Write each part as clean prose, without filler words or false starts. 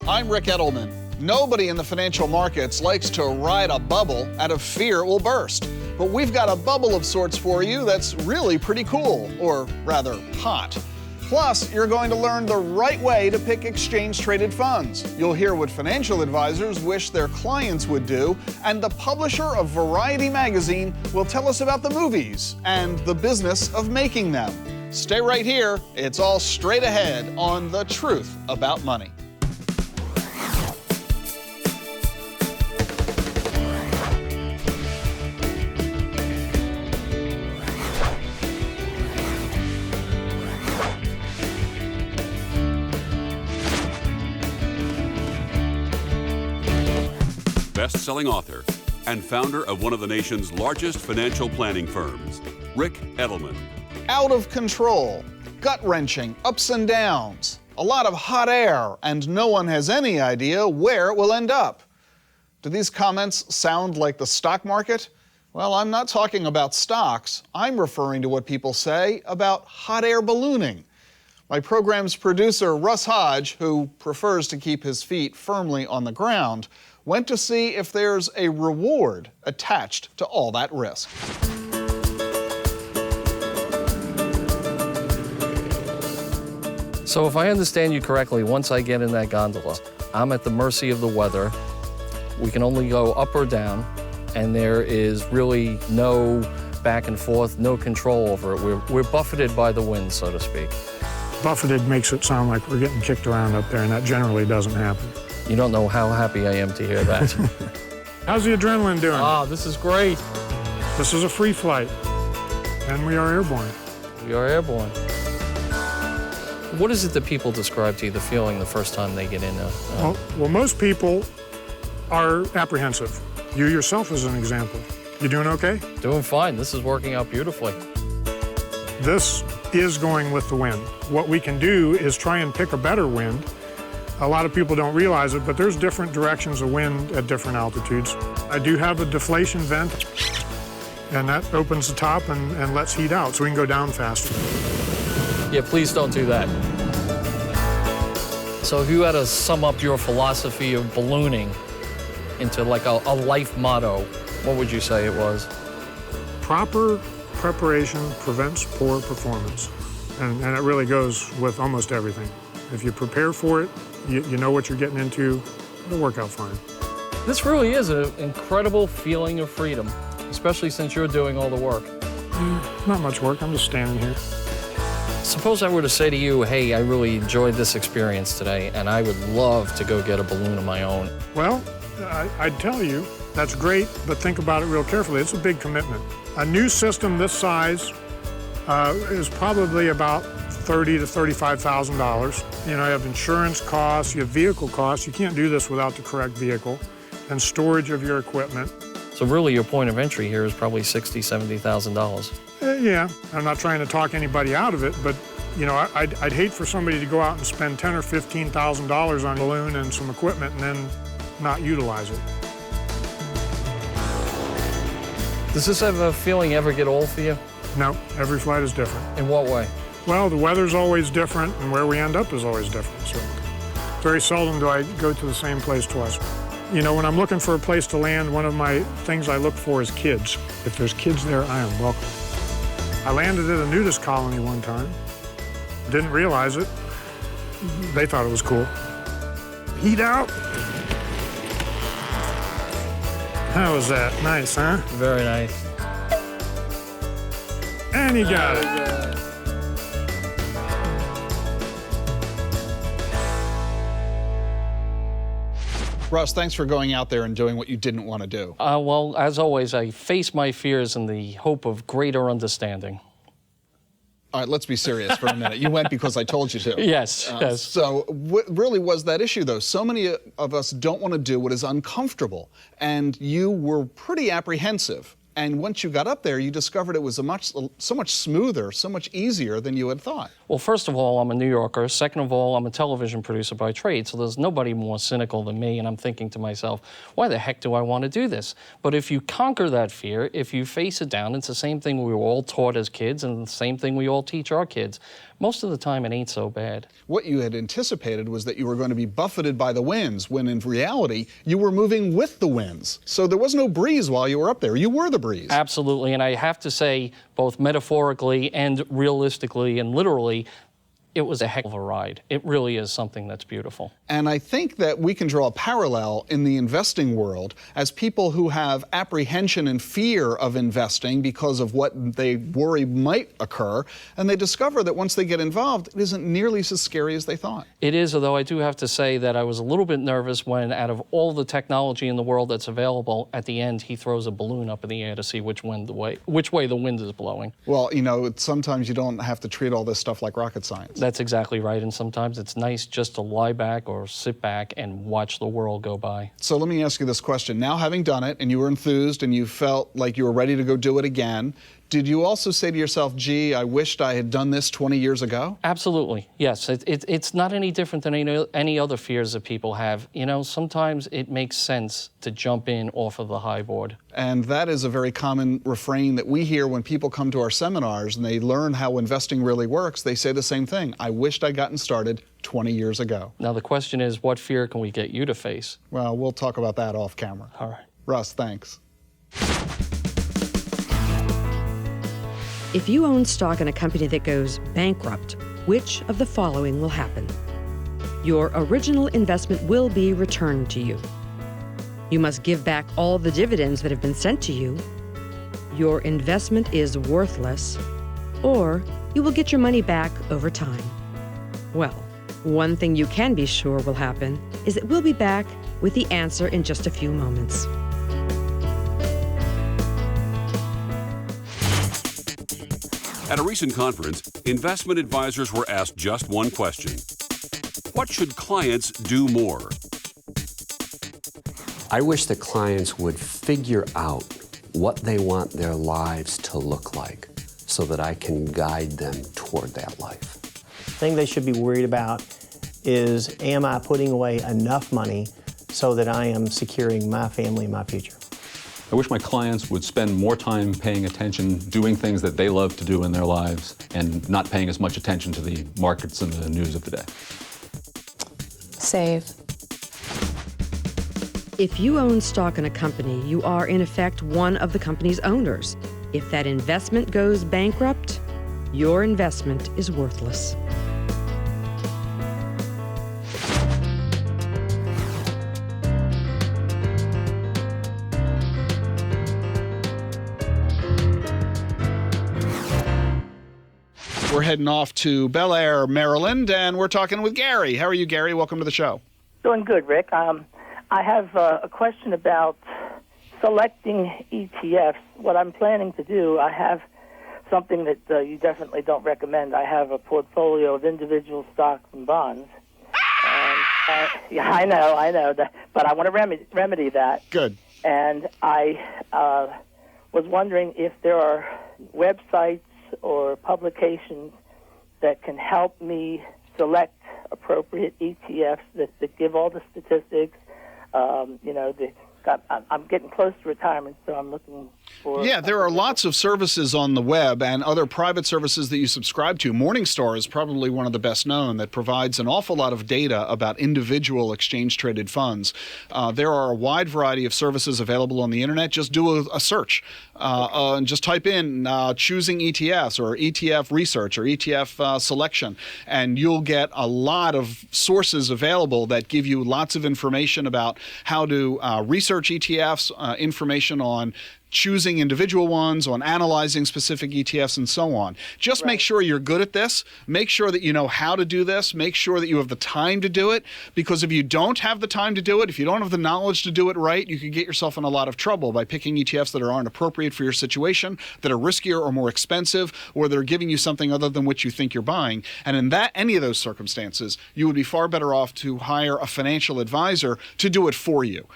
I'm Ric Edelman. Nobody in the financial markets likes to ride a bubble out of fear it will burst. But we've got a bubble of sorts for you that's really pretty cool, or rather hot. Plus, you're going to learn the right way to pick exchange-traded funds. You'll hear what financial advisors wish their clients would do, and the publisher of Variety magazine will tell us about the movies and the business of making them. Stay right here. It's all straight ahead on The Truth About Money. Best-selling author and founder of one of the nation's largest financial planning firms, Ric Edelman. Out of control, gut-wrenching, ups and downs, a lot of hot air, and no one has any idea where it will end up. Do these comments sound like the stock market? Well, I'm not talking about stocks. I'm referring to what people say about hot air ballooning. My program's producer, Russ Hodge, who prefers to keep his feet firmly on the ground, went to see if there's a reward attached to all that risk. So if I understand you correctly, once I get in that gondola, I'm at the mercy of the weather. We can only go up or down, and there is really no back and forth, no control over it. We're buffeted by the wind, so to speak. Buffeted makes it sound like we're getting kicked around up there, and that generally doesn't happen. You don't know how happy I am to hear that. How's the adrenaline doing? Ah, this is great. This is a free flight, and we are airborne. We are airborne. What is it that people describe to you, the feeling the first time they get in? Well, most people are apprehensive. You yourself as an example. You doing okay? Doing fine. This is working out beautifully. This is going with the wind. What we can do is try and pick a better wind. A lot of people don't realize it, but there's different directions of wind at different altitudes. I do have a deflation vent, and that opens the top and lets heat out, so we can go down faster. Yeah, please don't do that. So if you had to sum up your philosophy of ballooning into like a life motto, what would you say it was? Proper Preparation prevents poor performance, and it really goes with almost everything. If you prepare for it, you know what you're getting into, it'll work out fine. This really is an incredible feeling of freedom, especially since you're doing all the work. Not much work, I'm just standing here. Suppose I were to say to you, hey, I really enjoyed this experience today, and I would love to go get a balloon of my own. Well, I'd tell you, that's great, but think about it real carefully. It's a big commitment. A new system this size is probably about $30,000 to $35,000. You know, you have insurance costs, you have vehicle costs. You can't do this without the correct vehicle, and storage of your equipment. So really your point of entry here is probably $60,000, $70,000. Yeah, I'm not trying to talk anybody out of it, but you know, I'd hate for somebody to go out and spend $10,000 or $15,000 on a balloon and some equipment and then not utilize it. Does this have a feeling ever get old for you? No, every flight is different. In what way? Well, the weather's always different, and where we end up is always different. So very seldom do I go to the same place twice. You know, when I'm looking for a place to land, one of my things I look for is kids. If there's kids there, I am welcome. I landed at a nudist colony one time. Didn't realize it. They thought it was cool. Heat out. How was that? Nice, huh? Very nice. And you got it. Russ, thanks for going out there and doing what you didn't want to do. Well, as always, I face my fears in the hope of greater understanding. All right, let's be serious for a minute. You went because I told you to. Yes, yes. So what really was that issue, though? So many of us don't want to do what is uncomfortable, and you were pretty apprehensive. And once you got up there, you discovered it was so much smoother, so much easier than you had thought. Well, first of all, I'm a New Yorker. Second of all, I'm a television producer by trade, so there's nobody more cynical than me, and I'm thinking to myself, why the heck do I want to do this? But if you conquer that fear, if you face it down, it's the same thing we were all taught as kids and the same thing we all teach our kids. Most of the time, it ain't so bad. What you had anticipated was that you were going to be buffeted by the winds, when in reality, you were moving with the winds. So there was no breeze while you were up there. You were the breeze. Absolutely, and I have to say, both metaphorically and realistically and literally, it was a heck of a ride. It really is something that's beautiful. And I think that we can draw a parallel in the investing world as people who have apprehension and fear of investing because of what they worry might occur, and they discover that once they get involved, it isn't nearly as scary as they thought. It is, although I do have to say that I was a little bit nervous when, out of all the technology in the world that's available, at the end he throws a balloon up in the air to see which way the wind is blowing. Well, you know, sometimes you don't have to treat all this stuff like rocket science. That's exactly right, and sometimes it's nice just to lie back or sit back and watch the world go by. So let me ask you this question. Now, having done it, and you were enthused, and you felt like you were ready to go do it again, did you also say to yourself, gee, I wished I had done this 20 years ago? Absolutely, yes. It's not any different than any other fears that people have. You know, sometimes it makes sense to jump in off of the high board. And that is a very common refrain that we hear when people come to our seminars and they learn how investing really works. They say the same thing. I wished I'd gotten started 20 years ago. Now, the question is, what fear can we get you to face? Well, we'll talk about that off camera. All right. Russ, thanks. If you own stock in a company that goes bankrupt, which of the following will happen? Your original investment will be returned to you. You must give back all the dividends that have been sent to you. Your investment is worthless, or you will get your money back over time. Well, one thing you can be sure will happen is that we'll be back with the answer in just a few moments. At a recent conference, investment advisors were asked just one question. What should clients do more? I wish that clients would figure out what they want their lives to look like so that I can guide them toward that life. The thing they should be worried about is, am I putting away enough money so that I am securing my family and my future? I wish my clients would spend more time paying attention, doing things that they love to do in their lives, and not paying as much attention to the markets and the news of the day. Save. If you own stock in a company, you are in effect one of the company's owners. If that investment goes bankrupt, your investment is worthless. We're heading off to Bel Air, Maryland, and we're talking with Gary. How are you, Gary? Welcome to the show. Doing good, Rick. I have a question about selecting ETFs. What I'm planning to do, I have something that you definitely don't recommend. I have a portfolio of individual stocks and bonds. And, yeah, I know, but I want to remedy that. Good. And I was wondering if there are websites or publications that can help me select appropriate ETFs that give all the statistics. I'm getting close to retirement, so I'm looking for... Yeah, there are lots of services on the web and other private services that you subscribe to. Morningstar is probably one of the best known that provides an awful lot of data about individual exchange-traded funds. There are a wide variety of services available on the internet. Just do a search and just type in choosing ETFs or ETF research or ETF selection, and you'll get a lot of sources available that give you lots of information about how to research ETFs, information on choosing individual ones, on analyzing specific ETFs, and so on. Just make sure you're good at this. Make sure that you know how to do this. Make sure that you have the time to do it, because if you don't have the time to do it, if you don't have the knowledge to do it right, you could get yourself in a lot of trouble by picking ETFs that aren't appropriate for your situation, that are riskier or more expensive, or that are giving you something other than what you think you're buying. And in any of those circumstances, you would be far better off to hire a financial advisor to do it for you.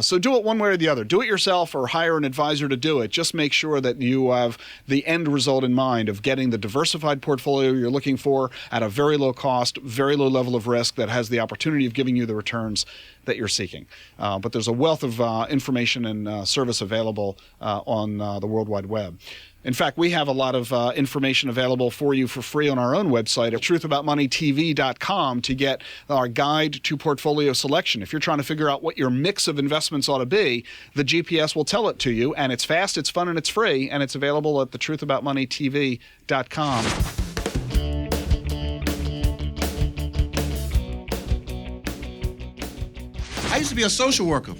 So do it one way or the other. Do it yourself or hire an advisor advisor to do it. Just make sure that you have the end result in mind of getting the diversified portfolio you're looking for at a very low cost, very low level of risk that has the opportunity of giving you the returns that you're seeking. But there's a wealth of information and service available on the World Wide Web. In fact, we have a lot of information available for you for free on our own website at truthaboutmoneytv.com to get our guide to portfolio selection. If you're trying to figure out what your mix of investments ought to be, the GPS will tell it to you, and it's fast, it's fun, and it's free, and it's available at the truthaboutmoneytv.com. I used to be a social worker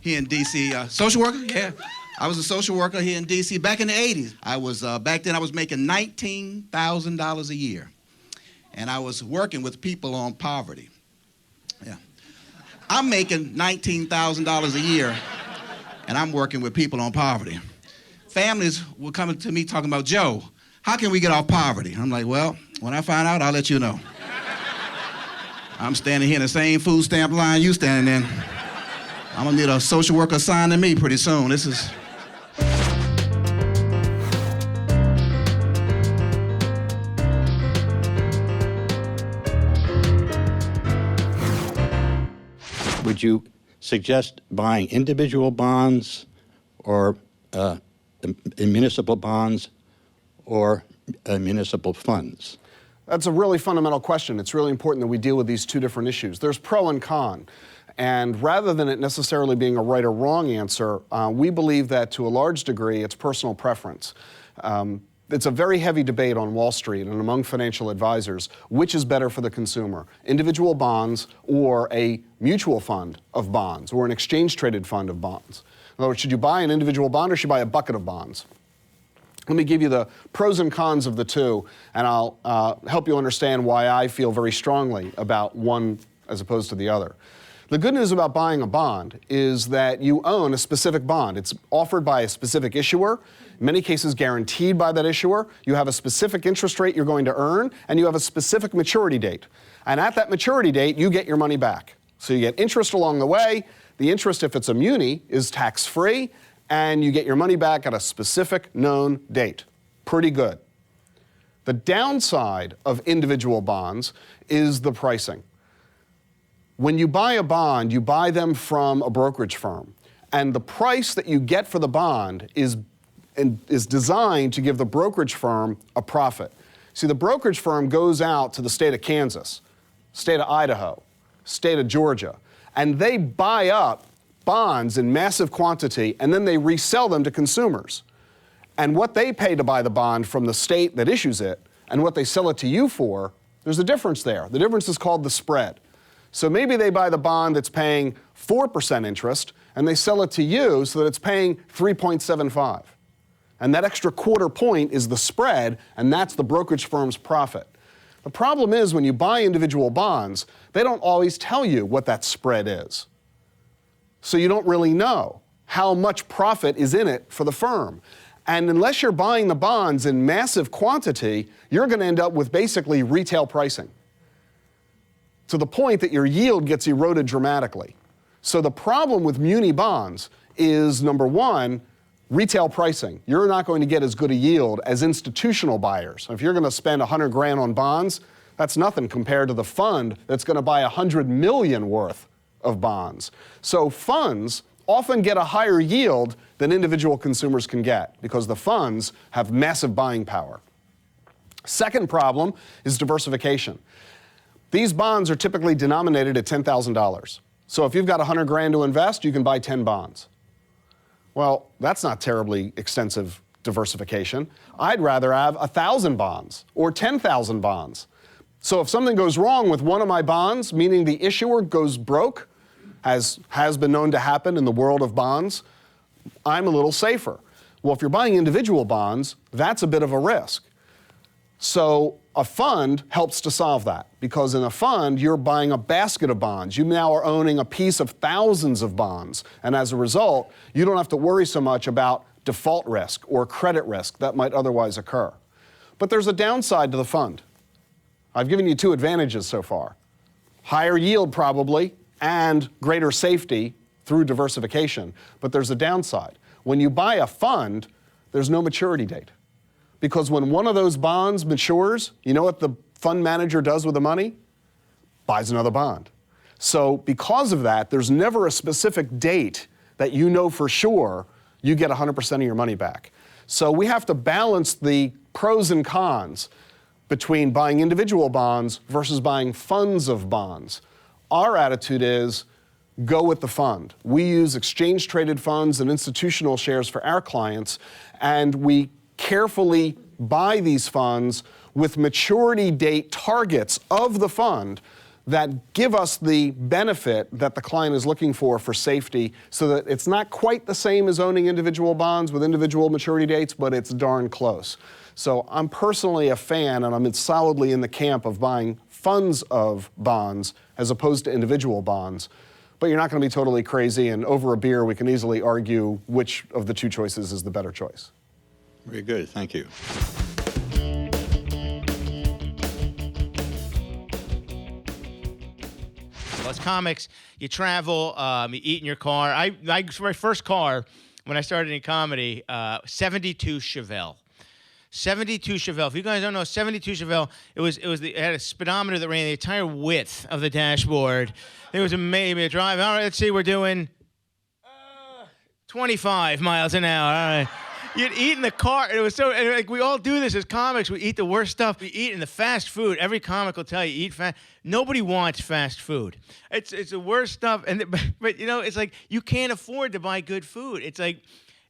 here in D.C. Social worker? Yeah. I was a social worker here in D.C. back in the 80s. Back then I was making $19,000 a year. And I was working with people on poverty. Yeah. I'm making $19,000 a year, and I'm working with people on poverty. Families were coming to me talking about, Joe, how can we get off poverty? I'm like, well, when I find out, I'll let you know. I'm standing here in the same food stamp line you standing in. I'm gonna need a social worker assigned to me pretty soon. This is... Would you suggest buying individual bonds or municipal bonds or municipal funds? That's a really fundamental question. It's really important that we deal with these two different issues. There's pro and con. And rather than it necessarily being a right or wrong answer, we believe that to a large degree it's personal preference. It's a very heavy debate on Wall Street and among financial advisors, which is better for the consumer, individual bonds or a mutual fund of bonds or an exchange-traded fund of bonds. In other words, should you buy an individual bond or should you buy a bucket of bonds? Let me give you the pros and cons of the two, and I'll help you understand why I feel very strongly about one as opposed to the other. The good news about buying a bond is that you own a specific bond. It's offered by a specific issuer, in many cases guaranteed by that issuer. You have a specific interest rate you're going to earn, and you have a specific maturity date. And at that maturity date, you get your money back. So you get interest along the way. The interest, if it's a muni, is tax-free, and you get your money back at a specific known date. Pretty good. The downside of individual bonds is the pricing. When you buy a bond, you buy them from a brokerage firm, and the price that you get for the bond is designed to give the brokerage firm a profit. See, the brokerage firm goes out to the state of Kansas, state of Idaho, state of Georgia, and they buy up bonds in massive quantity, and then they resell them to consumers. And what they pay to buy the bond from the state that issues it and what they sell it to you for, there's a difference there. The difference is called the spread. So maybe they buy the bond that's paying 4% interest, and they sell it to you so that it's paying 3.75. And that extra quarter point is the spread, and that's the brokerage firm's profit. The problem is when you buy individual bonds, they don't always tell you what that spread is. So you don't really know how much profit is in it for the firm. And unless you're buying the bonds in massive quantity, you're going to end up with basically retail pricing, to the point that your yield gets eroded dramatically. So the problem with muni bonds is, number one, retail pricing. You're not going to get as good a yield as institutional buyers. If you're going to spend 100 grand on bonds, that's nothing compared to the fund that's going to buy 100 million worth of bonds. So funds often get a higher yield than individual consumers can get because the funds have massive buying power. Second problem is diversification. These bonds are typically denominated at $10,000. So if you've got 100 grand to invest, you can buy 10 bonds. Well, that's not terribly extensive diversification. I'd rather have 1,000 bonds or 10,000 bonds. So if something goes wrong with one of my bonds, meaning the issuer goes broke, as has been known to happen in the world of bonds, I'm a little safer. Well, if you're buying individual bonds, that's a bit of a risk. So a fund helps to solve that, because in a fund, you're buying a basket of bonds. You now are owning a piece of thousands of bonds, and as a result, you don't have to worry so much about default risk or credit risk that might otherwise occur. But there's a downside to the fund. I've given you two advantages so far. Higher yield probably, and greater safety through diversification, but there's a downside. When you buy a fund, there's no maturity date. Because when one of those bonds matures, you know what the fund manager does with the money? Buys another bond. So because of that, there's never a specific date that you know for sure you get 100% of your money back. So we have to balance the pros and cons between buying individual bonds versus buying funds of bonds. Our attitude is go with the fund. We use exchange-traded funds and institutional shares for our clients, and we carefully buy these funds with maturity date targets of the fund that give us the benefit that the client is looking for safety, so that it's not quite the same as owning individual bonds with individual maturity dates, but it's darn close. So I'm personally a fan, and I'm solidly in the camp of buying funds of bonds as opposed to individual bonds. But you're not going to be totally crazy, and over a beer we can easily argue which of the two choices is the better choice. Very good, thank you. Well, as comics, you travel, you eat in your car. My first car, when I started in comedy, 72 Chevelle. 72 Chevelle. If you guys don't know, 72 Chevelle, it had a speedometer that ran the entire width of the dashboard. It was maybe a drive. All right, let's see, we're doing 25 miles an hour. All right. You'd eat in the car, and it was like we all do this as comics. We eat the worst stuff. We eat in the fast food. Every comic will tell you, eat fast. Nobody wants fast food. It's the worst stuff. But you know, it's like you can't afford to buy good food. It's like,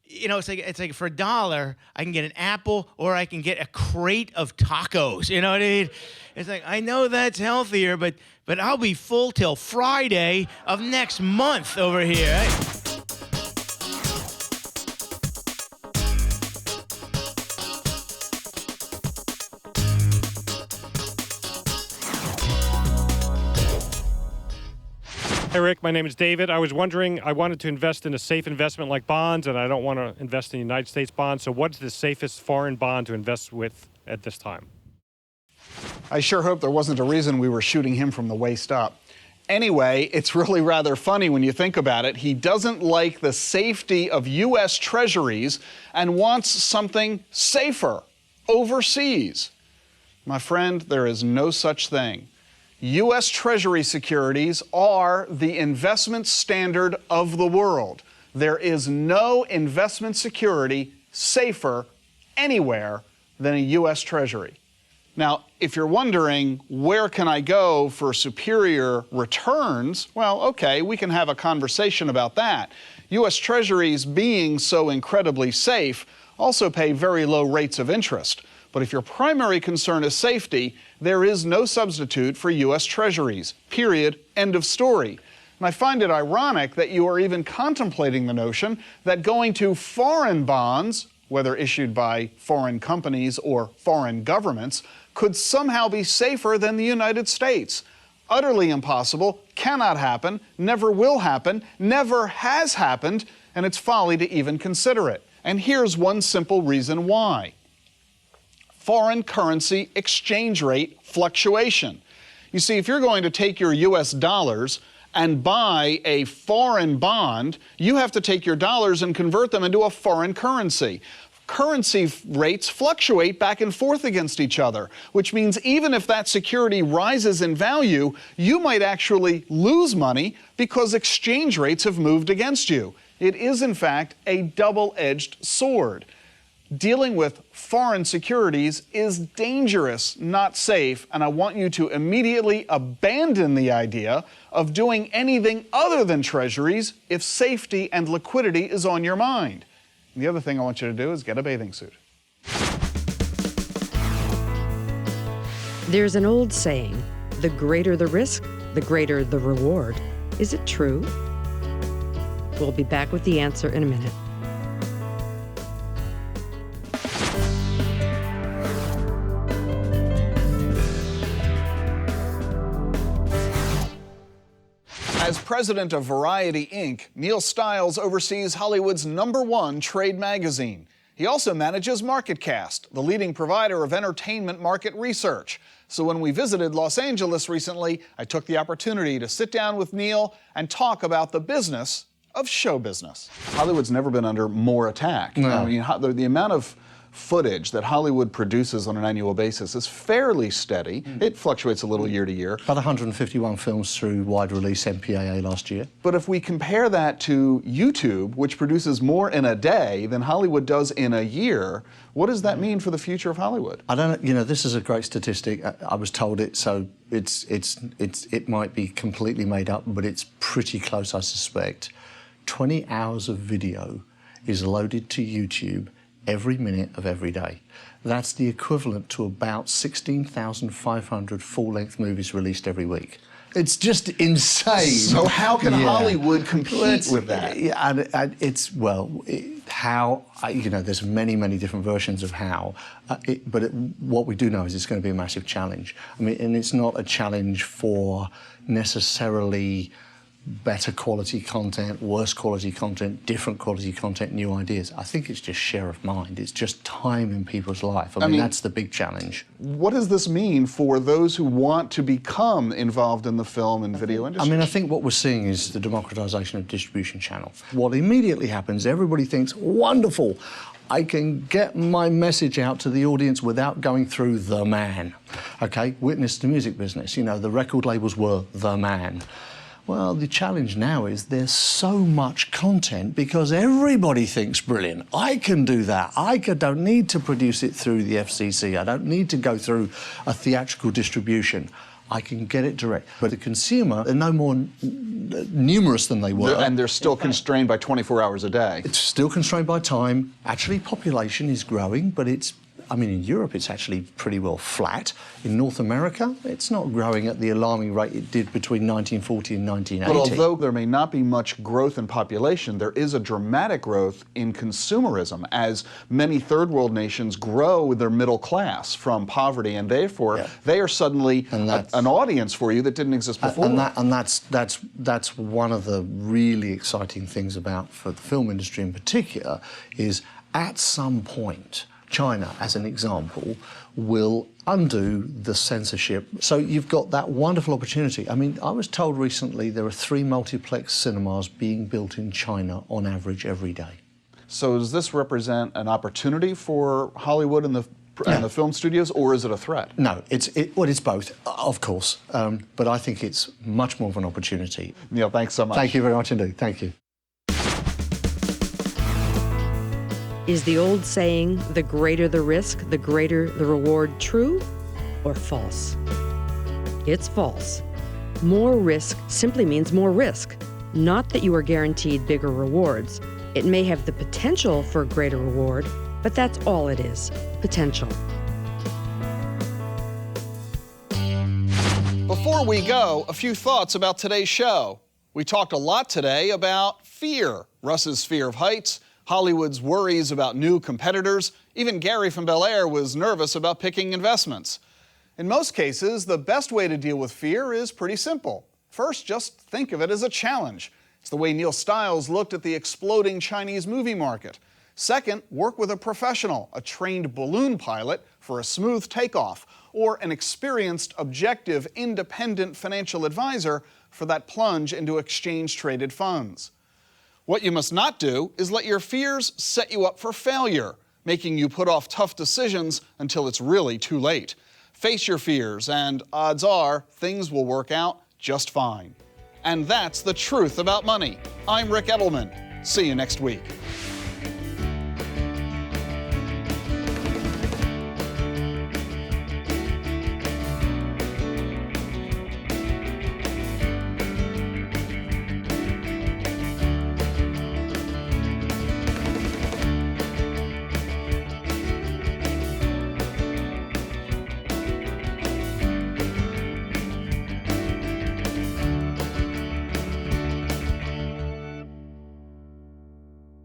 you know, it's like for $1, I can get an apple or I can get a crate of tacos. You know what I mean? It's like, I know that's healthier, but I'll be full till Friday of next month over here. Right? Hey, Rick, my name is David. I was wondering, I wanted to invest in a safe investment like bonds, and I don't want to invest in United States bonds. So what's the safest foreign bond to invest with at this time? I sure hope there wasn't a reason we were shooting him from the waist up. Anyway, it's really rather funny when you think about it. He doesn't like the safety of U.S. Treasuries and wants something safer overseas. My friend, there is no such thing. U.S. Treasury securities are the investment standard of the world. There is no investment security safer anywhere than a U.S. Treasury. Now, if you're wondering, where can I go for superior returns? Well, okay, we can have a conversation about that. U.S. Treasuries, being so incredibly safe, also pay very low rates of interest. But if your primary concern is safety, there is no substitute for U.S. Treasuries. Period. End of story. And I find it ironic that you are even contemplating the notion that going to foreign bonds, whether issued by foreign companies or foreign governments, could somehow be safer than the United States. Utterly impossible, cannot happen, never will happen, never has happened, and it's folly to even consider it. And here's one simple reason why. Foreign currency exchange rate fluctuation. You see, if you're going to take your US dollars and buy a foreign bond, you have to take your dollars and convert them into a foreign currency. Currency rates fluctuate back and forth against each other, which means even if that security rises in value, you might actually lose money because exchange rates have moved against you. It is, in fact, a double-edged sword. Dealing with foreign securities is dangerous, not safe, and I want you to immediately abandon the idea of doing anything other than treasuries if safety and liquidity is on your mind. And the other thing I want you to do is get a bathing suit. There's an old saying, the greater the risk, the greater the reward. Is it true? We'll be back with the answer in a minute. As president of Variety, Inc., Neil Stiles oversees Hollywood's #1 trade magazine. He also manages MarketCast, the leading provider of entertainment market research. So when we visited Los Angeles recently, I took the opportunity to sit down with Neil and talk about the business of show business. Hollywood's never been under more attack. No. I mean, the amount of footage that Hollywood produces on an annual basis is fairly steady. It fluctuates a little year to year. About 151 films through wide release MPAA last year. But if we compare that to YouTube, which produces more in a day than Hollywood does in a year, what does that mean for the future of Hollywood? I don't know, this is a great statistic. I was told it, so it might be completely made up, but it's pretty close, I suspect. 20 hours of video is loaded to YouTube every minute of every day. That's the equivalent to about 16,500 full-length movies released every week. It's just insane. So how can Hollywood compete with that? Yeah, and there's many different versions of how, what we do know is it's going to be a massive challenge. I mean, and it's not a challenge for necessarily better quality content, worse quality content, different quality content, new ideas. I think it's just share of mind. It's just time in people's life. I mean, that's the big challenge. What does this mean for those who want to become involved in the film and video industry? I mean, I think what we're seeing is the democratization of distribution channel. What immediately happens, everybody thinks, wonderful, I can get my message out to the audience without going through the man. Okay, witness the music business. The record labels were the man. Well, the challenge now is there's so much content because everybody thinks brilliant. I can do that. I don't need to produce it through the FCC. I don't need to go through a theatrical distribution. I can get it direct. But the consumer, they're no more numerous than they were. And they're still constrained by 24 hours a day. It's still constrained by time. Actually, population is growing, but in Europe, it's actually pretty well flat. In North America, it's not growing at the alarming rate it did between 1940 and 1980. But although there may not be much growth in population, there is a dramatic growth in consumerism as many third world nations grow their middle class from poverty, and therefore they are suddenly an audience for you that didn't exist before. And that's one of the really exciting things for the film industry in particular is at some point, China, as an example, will undo the censorship. So you've got that wonderful opportunity. I mean, I was told recently there are 3 multiplex cinemas being built in China on average every day. So does this represent an opportunity for Hollywood and the film studios, or is it a threat? No, it's both, of course. But I think it's much more of an opportunity. Neil, thanks so much. Thank you very much indeed. Thank you. Is the old saying, the greater the risk, the greater the reward, true or false? It's false. More risk simply means more risk, not that you are guaranteed bigger rewards. It may have the potential for a greater reward, but that's all it is, potential. Before we go, a few thoughts about today's show. We talked a lot today about fear, Russ's fear of heights, Hollywood's worries about new competitors. Even Gary from Bel Air was nervous about picking investments. In most cases, the best way to deal with fear is pretty simple. First, just think of it as a challenge. It's the way Neil Stiles looked at the exploding Chinese movie market. Second, work with a professional, a trained balloon pilot for a smooth takeoff, or an experienced, objective, independent financial advisor for that plunge into exchange-traded funds. What you must not do is let your fears set you up for failure, making you put off tough decisions until it's really too late. Face your fears, and odds are things will work out just fine. And that's the truth about money. I'm Ric Edelman. See you next week.